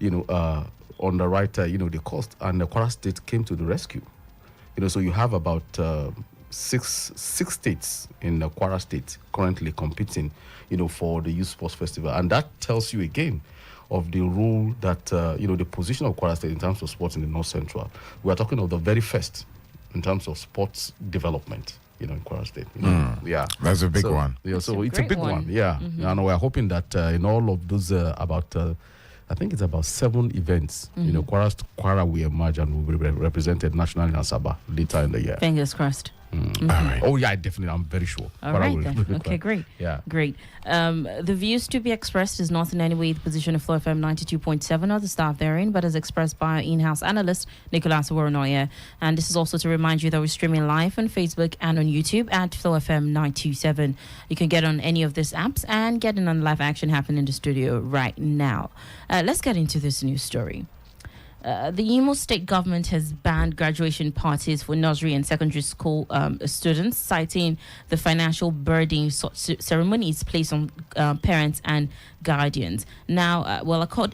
underwrite, the cost, and the Kwara State came to the rescue. So you have about six states in the Kwara State currently competing, for the Youth Sports Festival, and that tells you again of the role that the position of Kwara State in terms of sports in the North Central. We are talking of the very first in terms of sports development. In Kwara State. Yeah. That's a big one. Yeah, so it's a big one. Yeah. And we're hoping that in all of those I think it's about 7 events, Kwara will emerge and will be represented nationally in Asaba later in the year. Fingers crossed. All right. Oh, yeah, definitely. I'm very sure. All right, then. Okay, great. Yeah. Great. The views to be expressed is not in any way the position of FlowFM 92.7 or the staff therein, but as expressed by our in-house analyst, Nicholas Uwerunonye. And this is also to remind you that we're streaming live on Facebook and on YouTube at FlowFM 927. You can get on any of these apps and get in on live action happening in the studio right now. Let's get into this news story. The Imo State government has banned graduation parties for nursery and secondary school students, citing the financial burden ceremonies placed on parents and guardians. Now,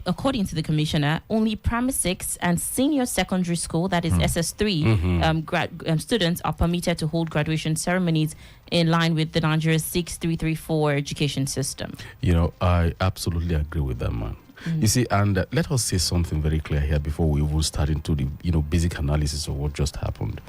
according to the commissioner, only primary 6 and senior secondary school, that is SS3, students are permitted to hold graduation ceremonies in line with the Nigeria 6334 education system. I absolutely agree with that, man. You see, and let us say something very clear here before we even start into the basic analysis of what just happened.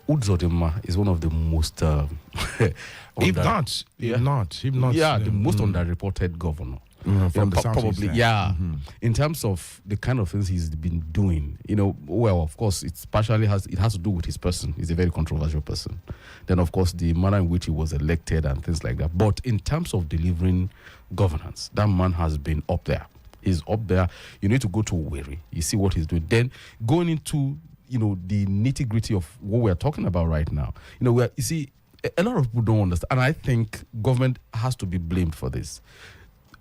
Uzodinma is one of the most if not, the most underreported governor. From the Southeast. Probably, in terms of the kind of things he's been doing, of course, it has to do with his person. He's a very controversial person. Then, of course, the manner in which he was elected and things like that. But in terms of delivering governance, that man has been up there. He's up there. You need to go to Uweri. You see what he's doing. Then going into, the nitty-gritty of what we're talking about right now. You see, a lot of people don't understand. And I think government has to be blamed for this.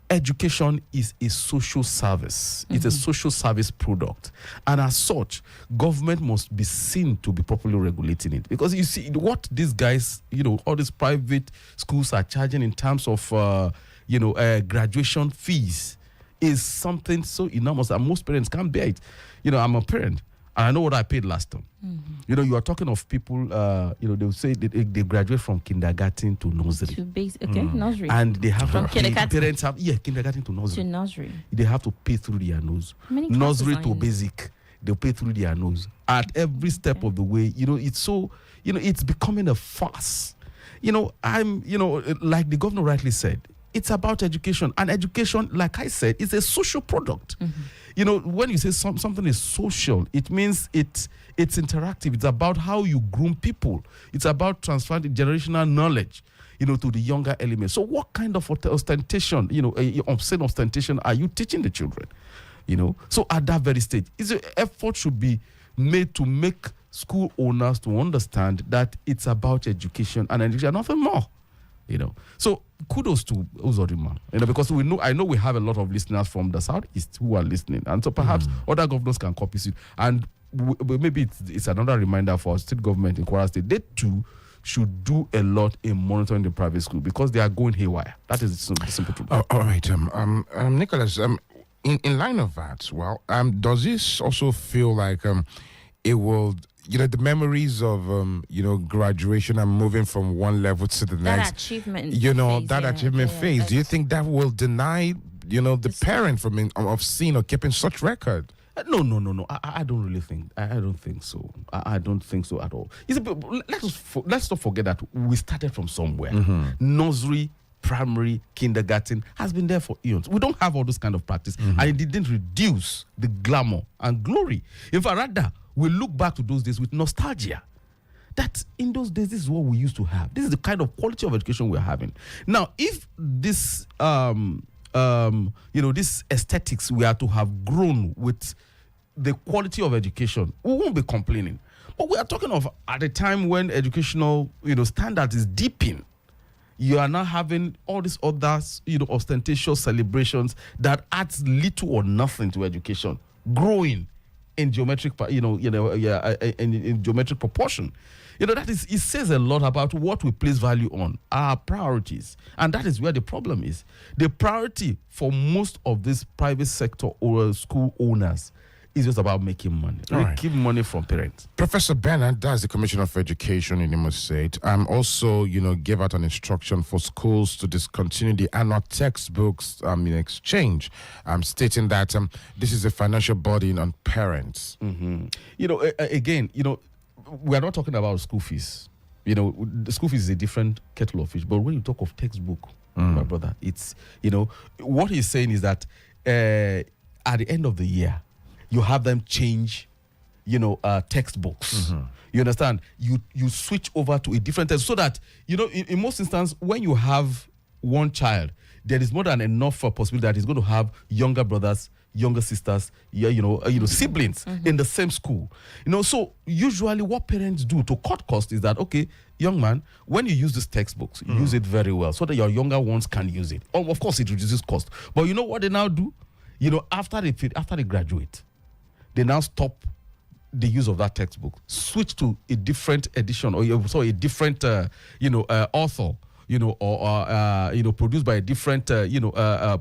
Education is a social service. It's a social service product. And as such, government must be seen to be properly regulating it. Because you see, what these guys, all these private schools are charging in terms of, graduation fees is something so enormous that most parents can't bear it. I'm a parent. And I know what I paid last time. You are talking of people, they'll say they graduate from kindergarten to nursery. Nursery. And they have to pay, parents have, kindergarten to nursery. They have to pay through their nose. Nursery to basic, they'll pay through their nose. At every step of the way, it's so, it's becoming a farce. Like the governor rightly said, it's about education. And education, like I said, is a social product. When you say something is social, it means it's interactive. It's about how you groom people. It's about transferring the generational knowledge, to the younger elements. So what kind of ostentation, obscene ostentation are you teaching the children? So at that very stage, effort should be made to make school owners to understand that it's about education and education, nothing more. So kudos to Uzodinma, because I know we have a lot of listeners from the Southeast who are listening, and so perhaps other governors can copy it. And maybe it's another reminder for state government in Kwara State. They too should do a lot in monitoring the private school because they are going haywire. That is the simple truth. All right, Nicholas. In line of that, does this also feel like it will? The memories of graduation and moving from one level to the next, achievement phase. Do you think that will deny the parent from of seeing or keeping such record? No. I don't really think. I don't think so. I don't think so at all. Let's not forget that we started from somewhere. Nursery, primary, kindergarten has been there for eons. We don't have all those kind of practice, and it didn't reduce the glamour and glory. In fact, rather, we look back to those days with nostalgia. That in those days, this is what we used to have. This is the kind of quality of education we're having. Now, if this, this aesthetics we are to have grown with the quality of education, we won't be complaining. But we are talking of at a time when educational, standard is deepening. You are now having all these other, ostentatious celebrations that adds little or nothing to education, growing in geometric, in geometric proportion. that is, it says a lot about what we place value on, our priorities. And that is where the problem is. The priority for most of these private sector or school owners is just about making money. Making money from parents. Professor Bernard, that's the Commissioner of Education in Imo State, also, gave out an instruction for schools to discontinue the annual textbooks in exchange, stating that this is a financial burden on parents. Again, we are not talking about school fees. The school fees is a different kettle of fish. But when you talk of textbook, my brother, it's, what he's saying is that at the end of the year, you have them change, textbooks. You understand? You switch over to a different text so that, in most instances, when you have one child, there is more than enough for possibility that he's going to have younger brothers, younger sisters, siblings in the same school. So usually what parents do to cut costs is that, okay, young man, when you use these textbooks, use it very well so that your younger ones can use it. Of course, it reduces cost. But you know what they now do? After they graduate, they now stop the use of that textbook, switch to a different edition or a different, author, or produced by a different,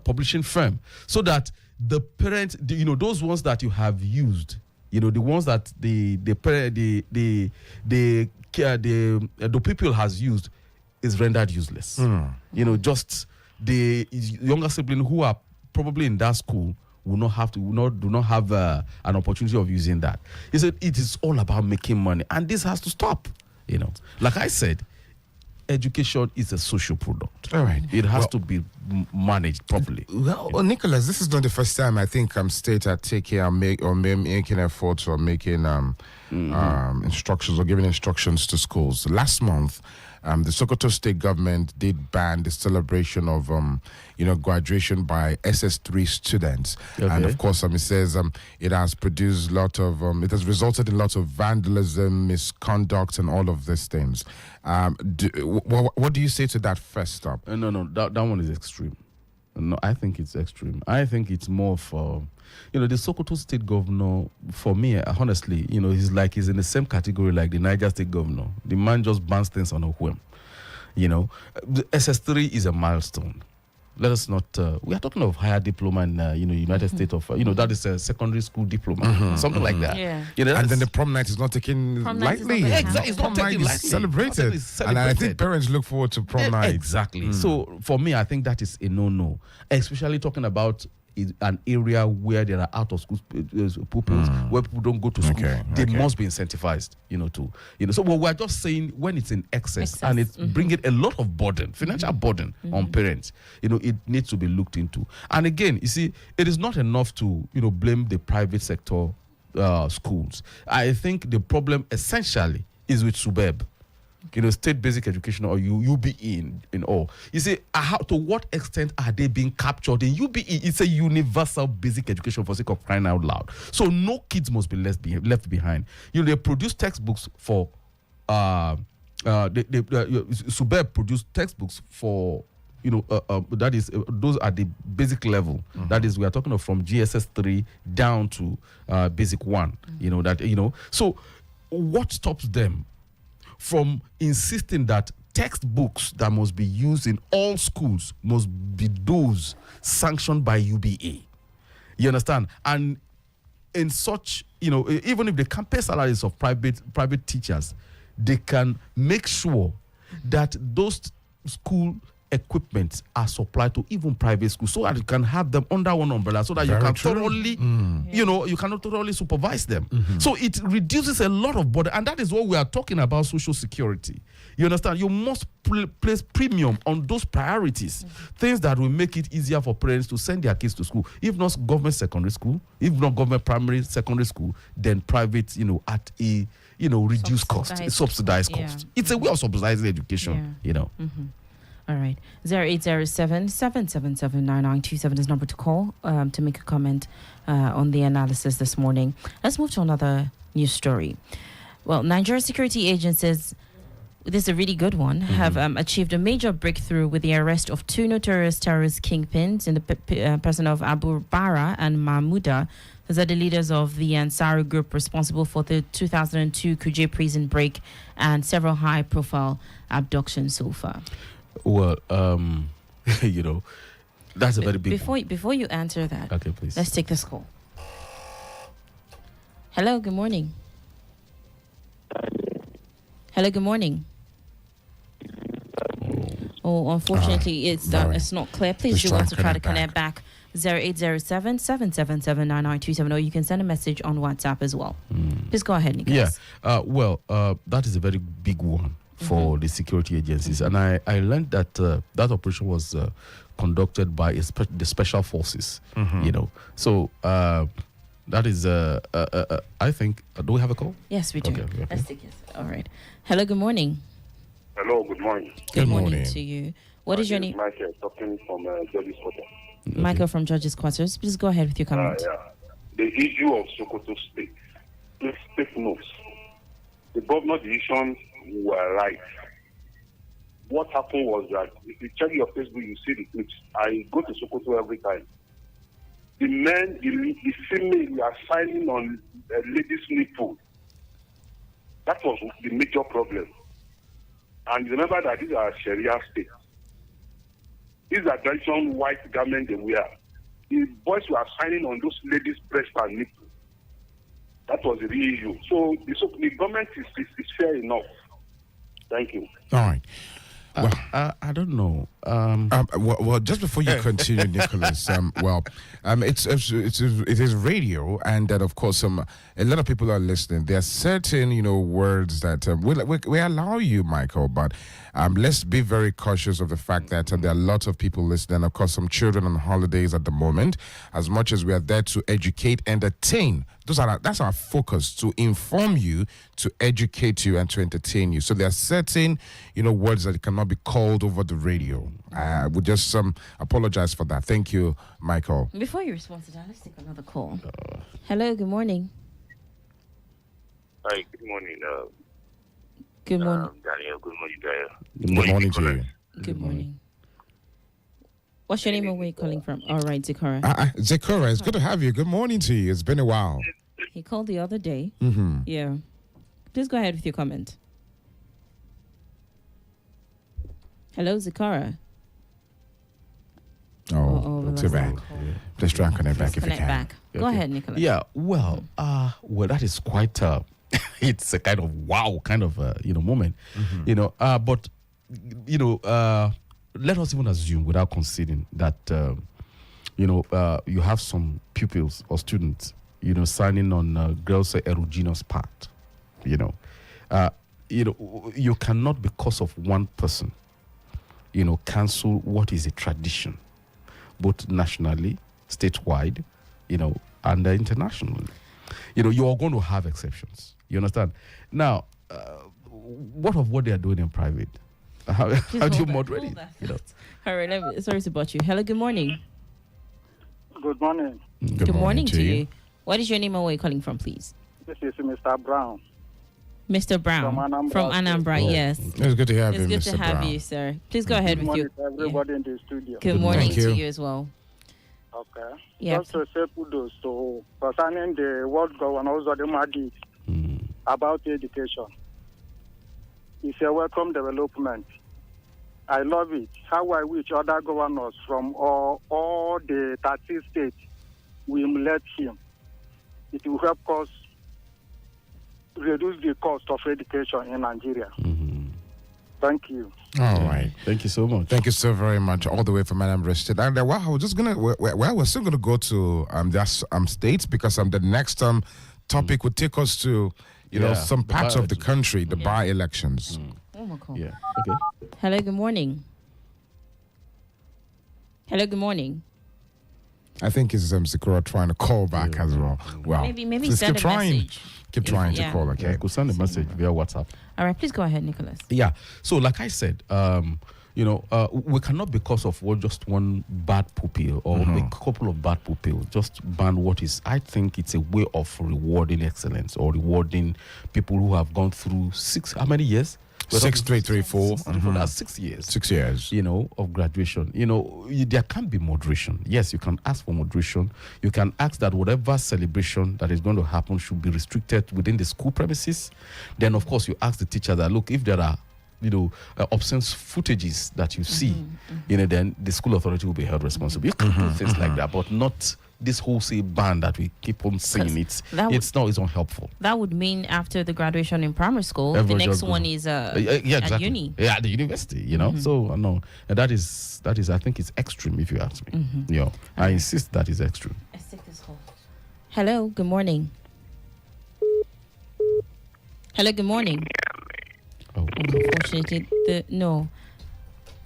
publishing firm, so that the parents, those ones that you have used, the ones that the people has used is rendered useless. Just the younger siblings who are probably in that school do not have an opportunity of using that. He said it is all about making money, and this has to stop. Like I said, education is a social product. All right, it has to be managed properly. Well, Nicholas, this is not the first time I think state are taking making efforts or making instructions or giving instructions to schools. Last month, the Sokoto state government did ban the celebration of, graduation by SS3 students. Okay. And of course, it says it has produced it has resulted in lots of vandalism, misconduct, and all of these things. What do you say to that first up? No, that one is extreme. No, I think it's extreme. I think it's more for, the Sokoto state governor, for me, honestly, he's in the same category like the Niger state governor. The man just bans things on a whim. The SS3 is a milestone. Let us not, we are talking of higher diploma in, United States of, that is a secondary school diploma, something like that. Yeah. And then the prom night is not taken lightly. Exactly. It's not taken lightly. Celebrated. And I think parents look forward to prom night. Exactly. So for me, I think that is a no-no, especially talking about an area where there are out of school pupils, where people don't go to school. They must be incentivized, So we're just saying when it's in excess. And it's bringing a lot of burden, financial burden on parents, it needs to be looked into. And again, you see, it is not enough to, blame the private sector schools. I think the problem essentially is with SUBEB. State basic education or UBE in all. You see, to what extent are they being captured in UBE? It's a universal basic education for sake of crying out loud. So no kids must be left behind. They produce textbooks for SUBEB produce textbooks for that is those are the basic level. That is, we are talking of from GSS 3 down to basic 1. So what stops them from insisting that textbooks that must be used in all schools must be those sanctioned by UBA? You understand? And in such, even if they can pay salaries of private teachers, they can make sure that those school equipment are supplied to even private schools, so that you can have them under one umbrella, so that you can thoroughly, you cannot thoroughly supervise them. So it reduces a lot of burden, and that is what we are talking about: social security. You understand? You must place premium on those priorities, things that will make it easier for parents to send their kids to school. If not government secondary school, if not government primary secondary school, then private, at a reduced cost, subsidized cost. It's a way of subsidizing education. All right. 0807-777-9927 is number to call to make a comment on the analysis this morning. Let's move to another news story. Well, Nigeria security agencies this is a really good one, have achieved a major breakthrough with the arrest of two notorious terrorist kingpins in the person of Abu Bara and Mahmouda. Those are the leaders of the Ansari group responsible for the 2002 Kuje prison break and several high-profile abductions so far. Well, that's a very big Before you answer that, okay, please. let's take this call. Hello, good morning. Hello, good morning. Oh, unfortunately, it's not clear. Please do also try to connect back. 0807-777-99270, or you can send a message on WhatsApp as well. Please go ahead, Nicholas. Yeah, that is a very big one for the security agencies. And I learned that that operation was conducted by the special forces, So that is, I think, do we have a call? Yes, we do. Okay. Let's take it. All right. Hello, good morning. Hello, good morning. Good morning to you. What is your name? Michael, talking from Judge's Quarter. Michael from Judge's Quarters. Please go ahead with your comment. The issue of Sokoto State. Please take notes. The governor decisions were right. What happened was that if you check your Facebook, you see the clips. I go to Sokoto every time. The men, the female are signing on ladies' nipple. That was the major problem. And remember that these are Sharia states. These are traditional white garments they wear. The boys were signing on those ladies' breasts and nipples. That was the real issue. So the government is fair enough. Thank you. All right. Well, I don't know. Well, just before you continue, Nicholas, it is radio, and that of course, a lot of people are listening. There are certain, words that we allow you, Michael, but let's be very cautious of the fact that there are lots of people listening. Of course, some children on holidays at the moment. As much as we are there to educate, entertain, that's our focus, to inform you, to educate you, and to entertain you. So there are certain, words that cannot be called over the radio. I would just apologize for that. Thank you, Michael. Before you respond to that, let's take another call. Hello, good morning. Hi, good morning. Good morning. Danielle, good morning, Danielle. Good morning to you. Good morning. What's your name and where you calling from? All right, Zikora. Zikora, it's good to have you. Good morning to you. It's been a while. He called the other day. Mm-hmm. Yeah. Please go ahead with your comment. Hello, Zikara. Too bad. Let's try and connect back if you can. Back. Go ahead, Nicholas. Yeah, well, that is quite it's a kind of wow kind of moment, but let us even assume, without conceding, that you have some pupils or students signing on girls' erogenous part. You cannot, because of one person, cancel what is a tradition, both nationally, statewide, and internationally. You are going to have exceptions. You understand? Now, what they are doing in private? How do you moderate it? All right, sorry to bother you. Hello, good morning. Good morning. Good morning to you. What is your name and where are you calling from, please? This is Mr. Brown. Mr. Brown from Anambra, yes. It's good to have you, Mr. Brown. It's good to have you, sir. Please go ahead with your... Good morning to everybody in the studio. Good morning to you as well. Okay. Yep. Just to say kudos to concerning the world governors of the Madi about education. It's a welcome development. I love it. How I wish other governors from all the 30 states will emulate him. It will help us reduce the cost of education in Nigeria. Thank you. All right. Thank you so much. Thank you so very much. All the way from Anambra State. And we're still gonna go to states, because the next topic would take us to some parts of the country, the by-elections. Oh my God. Yeah. Okay. Hello, good morning. Hello, good morning. I think it's Sakura trying to call back as well. Well, maybe send a message. Keep trying to call, okay? Yeah, could send a message via WhatsApp. All right, please go ahead, Nicholas. Yeah. So, like I said, we cannot, because of just one bad pupil or a couple of bad pupils, just ban what is. I think it's a way of rewarding excellence, or rewarding people who have gone through how many years? 6334. That's 6 years. 6 years. Of graduation. There can be moderation. Yes, you can ask for moderation. You can ask that whatever celebration that is going to happen should be restricted within the school premises. Then, of course, you ask the teacher that, look, if there are obscene footages that you see, then the school authority will be held responsible. You can do things like that, but not this wholesale ban that we keep on saying. It's unhelpful. That would mean after the graduation in primary school, the next one is exactly. at uni. Yeah, at the university, So, no, that is, I think it's extreme if you ask me. I insist that is extreme. Let's take this call. Hello, good morning. Hello, good morning. Oh. Unfortunately, the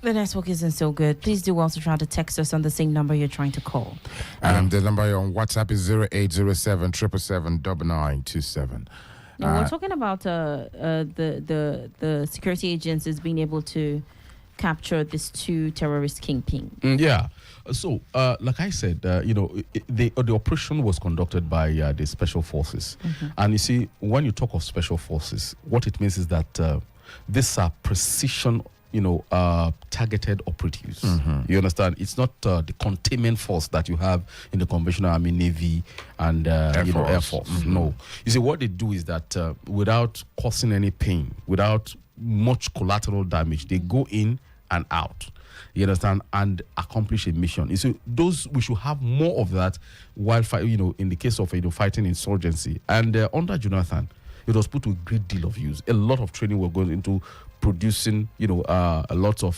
network isn't so good. Please do also try to text us on the same number you're trying to call. The number on WhatsApp is 0807 777 9927. Now, we're talking about the security agencies being able to capture these two terrorist kingpin. Yeah. So, like I said, the operation was conducted by the special forces. And you see, when you talk of special forces, what it means is that these are precision, targeted operatives. You understand? It's not the containment force that you have in the conventional army, navy, and Air Force. No. You see, what they do is that without causing any pain, without much collateral damage, they go in and out. You understand? And accomplish a mission. You see, we should have more of that while in the case of fighting insurgency. And under Jonathan, it was put to a great deal of use. A lot of training was going into producing, a lot of,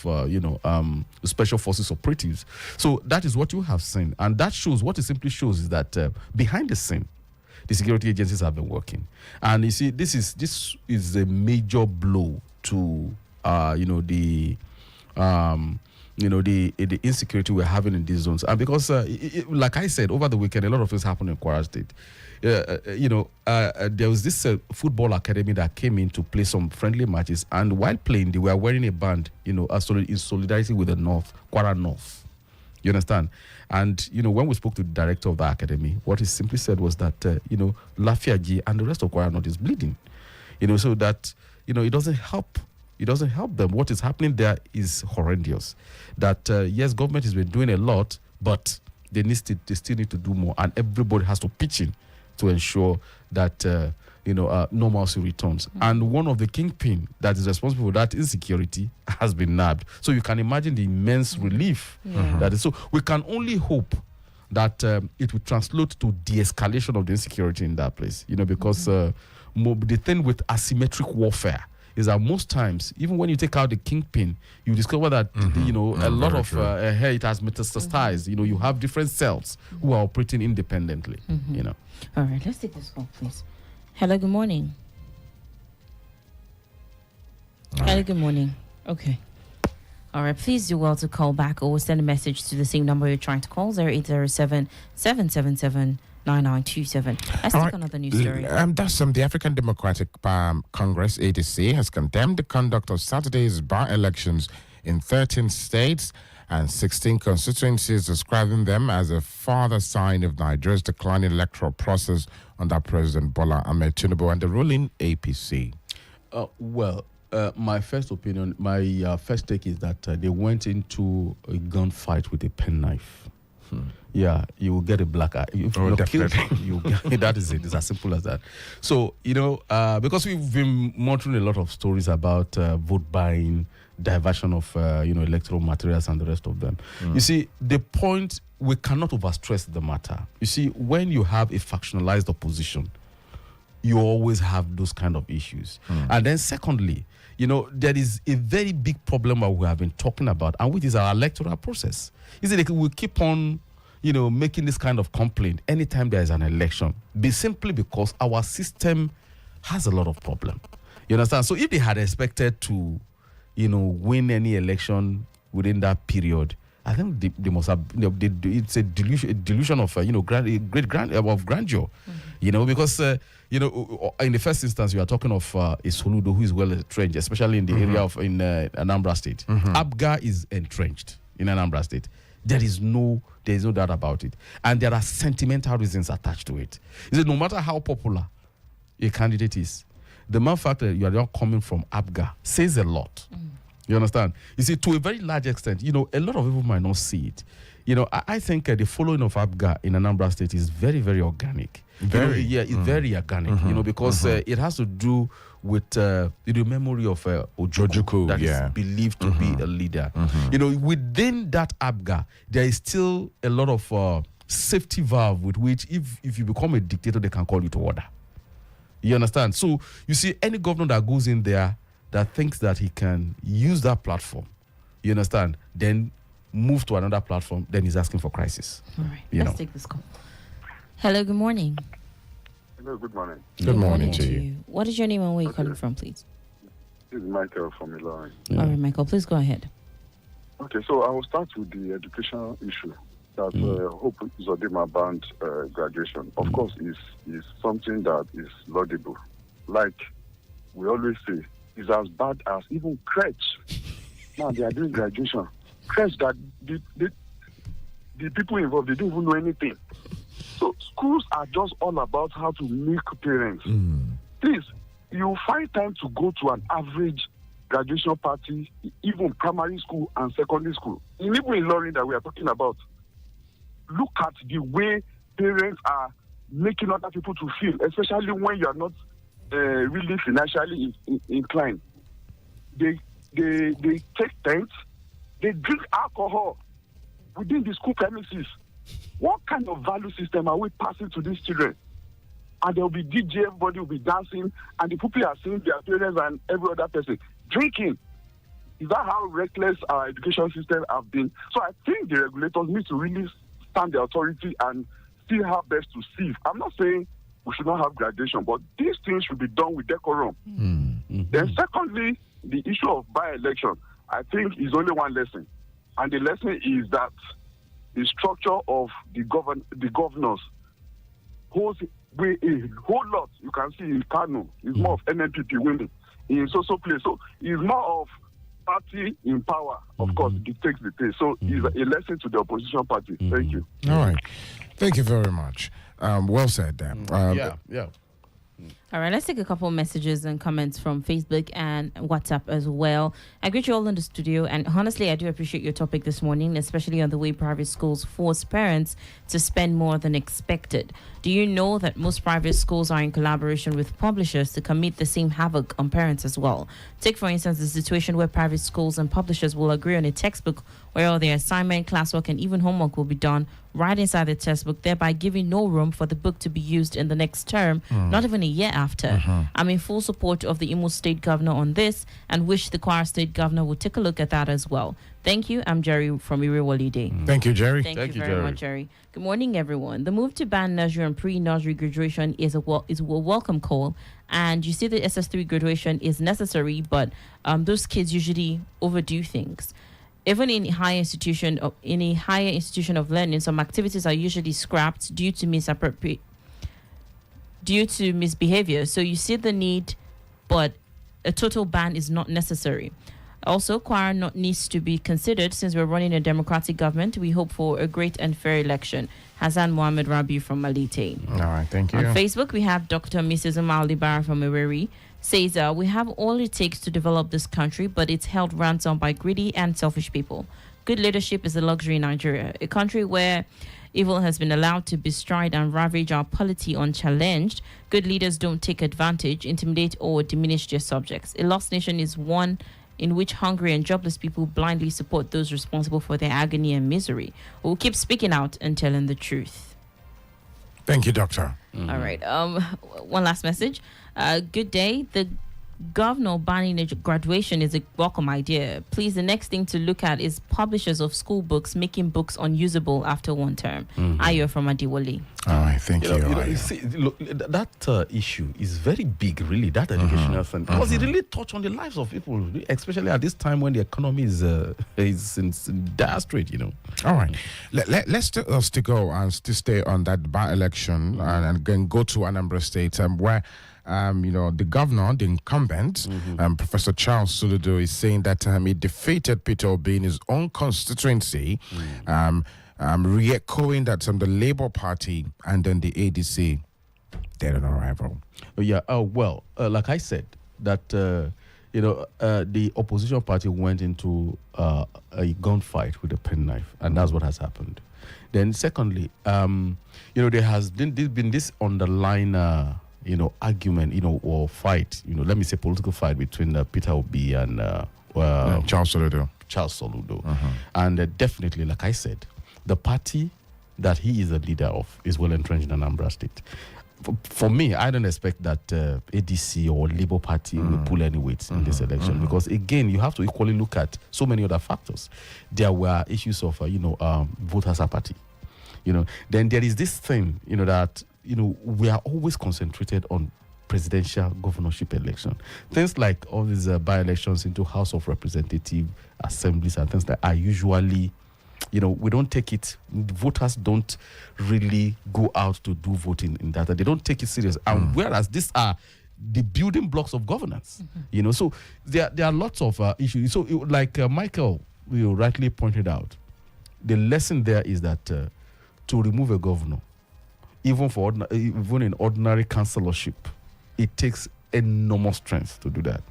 special forces operatives. So that is what you have seen. And that shows, what it simply shows is that behind the scene, the security agencies have been working. And you see, this is a major blow to, the insecurity we're having in these zones. And because, like I said, over the weekend, a lot of things happened in Kwara State. There was this football academy that came in to play some friendly matches, and while playing, they were wearing a band, in solidarity with the North, Kwara North. You understand? And, when we spoke to the director of the academy, what he simply said was that, Lafiaji and the rest of Kwara North is bleeding. So that, it doesn't help. It doesn't help them. What is happening there is horrendous. That, yes, government has been doing a lot, but they still need to do more. And everybody has to pitch in to ensure that, normalcy returns. And one of the kingpin that is responsible for that insecurity has been nabbed. So you can imagine the immense relief that is. So we can only hope that it will translate to de-escalation of the insecurity in that place. Because the thing with asymmetric warfare is that most times, even when you take out the kingpin, you discover that, a lot of hair, it has metastasized. You have different cells who are operating independently, All right, let's take this call, please. Hello, good morning. Hello, good morning. Okay. All right, please do well to call back or send a message to the same number you're trying to call, 0807 777 9927. Let's take another news story. That's the African Democratic Congress, ADC, has condemned the conduct of Saturday's by-elections in 13 states and 16 constituencies, describing them as a further sign of Nigeria's declining electoral process under President Bola Ahmed Tinubu and the ruling APC. My first opinion, my first take is that they went into a gunfight with a penknife. Yeah, you will get a black eye. That is it. It's as simple as that. So, because we've been monitoring a lot of stories about vote buying, diversion of, electoral materials and the rest of them. You see, the point, we cannot overstress the matter. You see, when you have a factionalized opposition, you always have those kind of issues. And then secondly, there is a very big problem that we have been talking about, and which is our electoral process. Is it we keep on, making this kind of complaint anytime there is an election, simply because our system has a lot of problem. You understand? So if they had expected to, win any election within that period, I think they must have, it's a delusion of, grandeur, because, in the first instance, we are talking of a Soludo who is well entrenched, especially in the area of, in Anambra State. Abga is entrenched in Anambra State. There is no doubt about it. And there are sentimental reasons attached to it. Is it no matter how popular a candidate is, the mere fact that you are not coming from ABGA says a lot. You understand? You see, to a very large extent, a lot of people might not see it. I think the following of ABGA in Anambra State is very, very organic. Very? It's very organic, because it has to do with the memory of Ojukwu that is believed to be a leader. Within that ABGA, there is still a lot of safety valve with which if you become a dictator, they can call you to order. You understand? So you see, any governor that goes in there that thinks that he can use that platform, you understand, then move to another platform, then he's asking for crisis. All right, let's take this call. Hello, good morning. Hello, good morning. Good morning to you. What is your name and where are you calling from, please? This is Michael from Ilorin. All right, Michael, please go ahead. Okay, so I will start with the educational issue that Hope Uzodinma banned graduation. Of course, is something that is laudable. Like we always say, is as bad as even crèche. Now they are doing graduation. Crèche that the people involved, they don't even know anything. So schools are just all about how to milk parents. Please, you find time to go to an average graduation party, even primary school and secondary school. Even in Ilorin that we are talking about, look at the way parents are making other people to feel, especially when you are not really financially inclined. They take tents, they drink alcohol within the school premises. What kind of value system are we passing to these children? And there will be DJ, everybody will be dancing, and the people are seeing their parents and every other person drinking. Is that how reckless our education system have been? So I think the regulators need to really stand the authority and see how best to sieve. I'm not saying we should not have graduation, but these things should be done with decorum. Then secondly, the issue of by-election, I think is only one lesson. And the lesson is that the structure of the governors holds a whole lot. You can see in Kano, it's more of NNPP winning. In so place. So it's more of party in power, of course, dictates the pace. So it's a lesson to the opposition party. Thank you. All right. Thank you very much. Well said, Dan. Yeah. All right, let's take a couple of messages and comments from Facebook and WhatsApp as well. I greet you all in the studio, and honestly, I do appreciate your topic this morning, especially on the way private schools force parents to spend more than expected. Do you know that most private schools are in collaboration with publishers to commit the same havoc on parents as well? Take, for instance, the situation where private schools and publishers will agree on a textbook where all their assignment, classwork, and even homework will be done right inside the textbook, thereby giving no room for the book to be used in the next term, not even a year after. I'm in full support of the Imo State Governor on this and wish the Kwara State Governor would take a look at that as well. Thank you. I'm Jerry from Iriwolide. Thank you, Jerry. Thank you very much, Jerry. Good morning, everyone. The move to ban nursery and pre-nursery graduation is a welcome call. And you see the SS3 graduation is necessary, but those kids usually overdo things. Even in a higher institution of learning, some activities are usually scrapped due to misbehavior. So you see the need, but a total ban is not necessary. Also, Kwara needs to be considered since we're running a democratic government. We hope for a great and fair election. Hassan Mohammed Rabi from Malite. All right, thank you. On Facebook, we have Dr. Mrs. Umar Libara from Iweri. Says, we have all it takes to develop this country, but it's held ransom by greedy and selfish people. Good leadership is a luxury in Nigeria, a country where evil has been allowed to bestride and ravage our polity unchallenged. Good leaders don't take advantage, intimidate, or diminish their subjects. A lost nation is one in which hungry and jobless people blindly support those responsible for their agony and misery. We'll keep speaking out and telling the truth. Thank you, Doctor. All right. One last message. Good day. The governor banning graduation is a welcome idea. Please, the next thing to look at is publishers of school books making books unusable after one term. Ayo from Adiwali. All right, thank you. You see, look, that issue is very big, really, that educational thing. Because it really touched on the lives of people, especially at this time when the economy is in dire strait, All right. Let's still go and still stay on that by-election and then go to Anambra State where the governor, the incumbent, Professor Charles Soludo, is saying that he defeated Peter Obi in his own constituency, re-echoing that the Labour Party and then the ADC Dead on arrival. Oh, yeah. Well, like I said, that the opposition party went into a gunfight with a penknife, and that's what has happened. Then, secondly, there has been this underlying, argument, or fight, let me say political fight between Peter Obi and Charles Soludo. And definitely, like I said, the party that he is a leader of is well entrenched in Anambra State. For me, I don't expect that ADC or Labour Party will pull any weight in this election because, again, you have to equally look at so many other factors. There were issues of, voters apathy. Then there is this thing, that, we are always concentrated on presidential governorship election. Things like all these by-elections into House of Representative assemblies and things that are usually, we don't take it, voters don't really go out to do voting in that. They don't take it serious. And whereas these are the building blocks of governance, so there are lots of issues. So like Michael rightly pointed out, the lesson there is that to remove a governor, even in ordinary councillorship, it takes enormous strength to do that,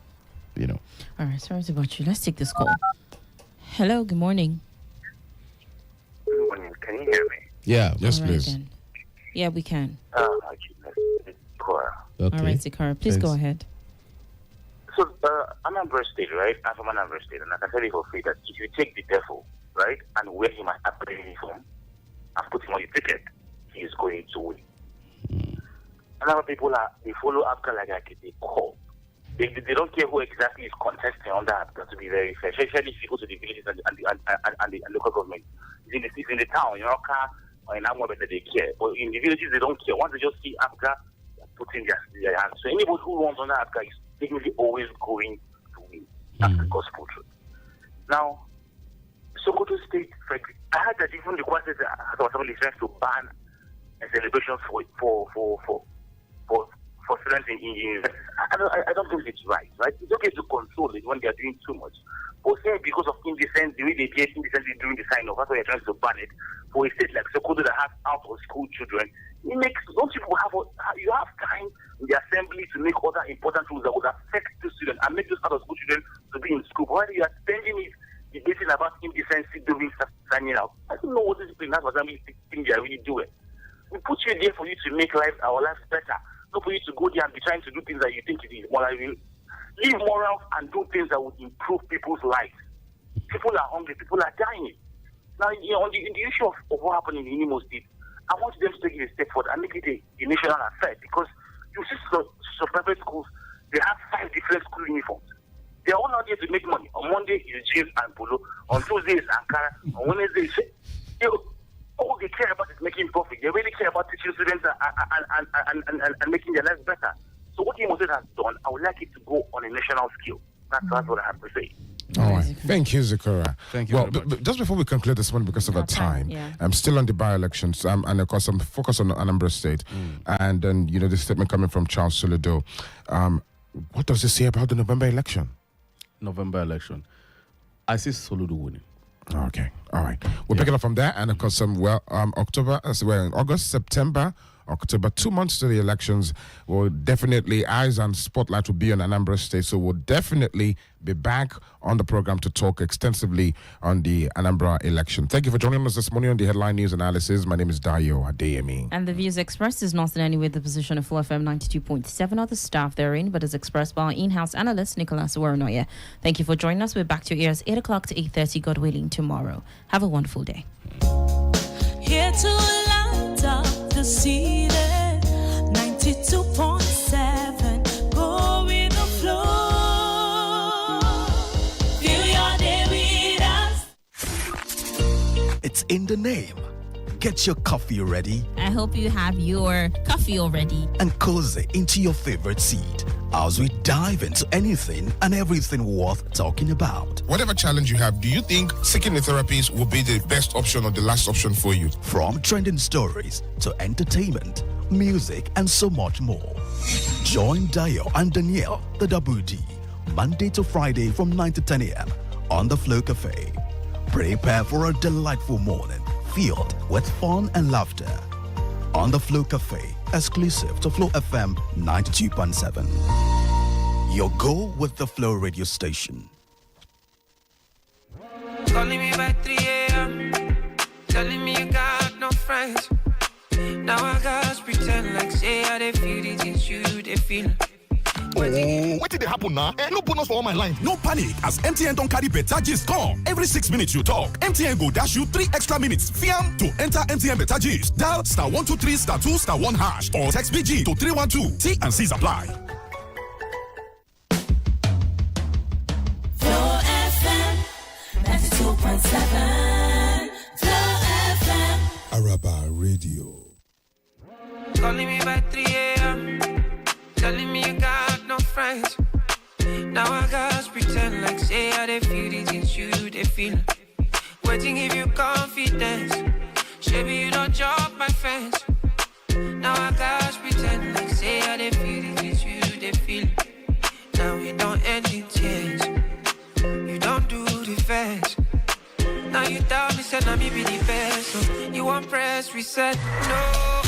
All right, sorry about you. Let's take this call. Hello, good morning. Good morning. Can you hear me? Yeah. Yes, All right, please. then. Yeah, we can. Okay. All right, Zikara, please go ahead. So, Anambra State, right? I'm from Anambra State, and I can tell you for free that if you take the devil, right, and wear him an apple uniform and put him on the ticket, he is going to win. Another people they follow after like they call. They don't care who exactly is contesting on that. To be very fair, especially if you go to the villages and the local government. It's in the town, or in Amwebe that they care. But in the villages, they don't care. Once they just see Africa, putting their hands. So anybody who runs on Africa is technically always going to win. That's the gospel truth. Now, Sokoto State, I heard that even the requested Assembly trying to ban a celebration for students in university. I don't think it's right? It's okay to control it when they are doing too much. But say because of indecency, the way they behave indecently during the sign-off, that's why you're trying to ban it. For a state like Sokoto that has out-of-school children, don't people you have time in the assembly to make other important rules that would affect the students and make those out-of-school children to be in school. While you are spending it debating about indecency during signing out, I don't know what this National Assembly think they are really doing. We put you there for you to make our lives better. Not for you to go there and be trying to do things that you think it is moral. Leave morals and do things that would improve people's lives. People are hungry. People are dying. Now, on the issue of what happened in Imo State, I want them to take it a step forward and make it a national affair because you see some private schools, they have 5 different school uniforms. They are all out there to make money. On Monday is jeans and polo. On Tuesday is Ankara. On Wednesday is... all they care about is making profit. They really care about teaching students and making their lives better. So what Imo State has done, I would like it to go on a national scale. That's what I have to say. All right. Thank you, Zikara. Thank you Well, very much. just before we conclude this one, because of our time, I'm still on the by-elections, and of course I'm focused on Anambra State. And then, the statement coming from Charles Soludo. What does it say about the November election? November election. I see Soludo winning. Okay. All right. We'll pick it up from there. And of course, October, August, September, October, 2 months to the elections. Will definitely, eyes and spotlight will be on Anambra State. So we'll definitely be back on the program to talk extensively on the Anambra election. Thank you for joining us this morning on the Headline News Analysis. My name is Dayo Adeyemi. And the views expressed is not in any way the position of FlowFM 92.7 or the staff therein, but is expressed by our in-house analyst, Nicholas Uwerunonye. Thank you for joining us. We're back to your ears 8 o'clock to 8:30, God willing, tomorrow. Have a wonderful day. Here to light up the city, 92.7, go with the flow. Feel your day with us. It's in the name. Get your coffee ready I hope you have your coffee already. and cozy into your favorite seat as we dive into anything and everything worth talking about. Whatever challenge you have, do you think seeking a therapist will be the best option or the last option for you? From trending stories to entertainment, music, and so much more. Join Dayo and Danielle, the Double D, Monday to Friday from 9 to 10 a.m. on the Flow Cafe. Prepare for a delightful morning filled with fun and laughter. on the Flow Cafe, exclusive to Flow FM 92.7. Your go with the Flow radio station. Calling me by 3 a.m. Telling me you got no friends. Now I gotta pretend like say I they feel it, it's you they feel. Oh, what did they happen now? No bonus for all my line. No panic, as MTN don't carry better gist come. Every 6 minutes you talk, MTN go dash you 3 extra minutes. Fiam to enter MTN better gist. Dial *123 *2 *1 hash or text BG to 312. T and C's apply. Flow FM 92.7. Flow FM. Araba Radio. Calling me by 3 a.m. Telling me you got no friends. Now I gotta pretend like say I they feel it, it's you they feel. Waiting if you confidence. Maybe you don't drop my fence. Now I gotta pretend like say I they feel it, it's you they feel. Now we don't end in tears. You don't do the best. Now you tell me, said, now me be the best. So you want press reset? No.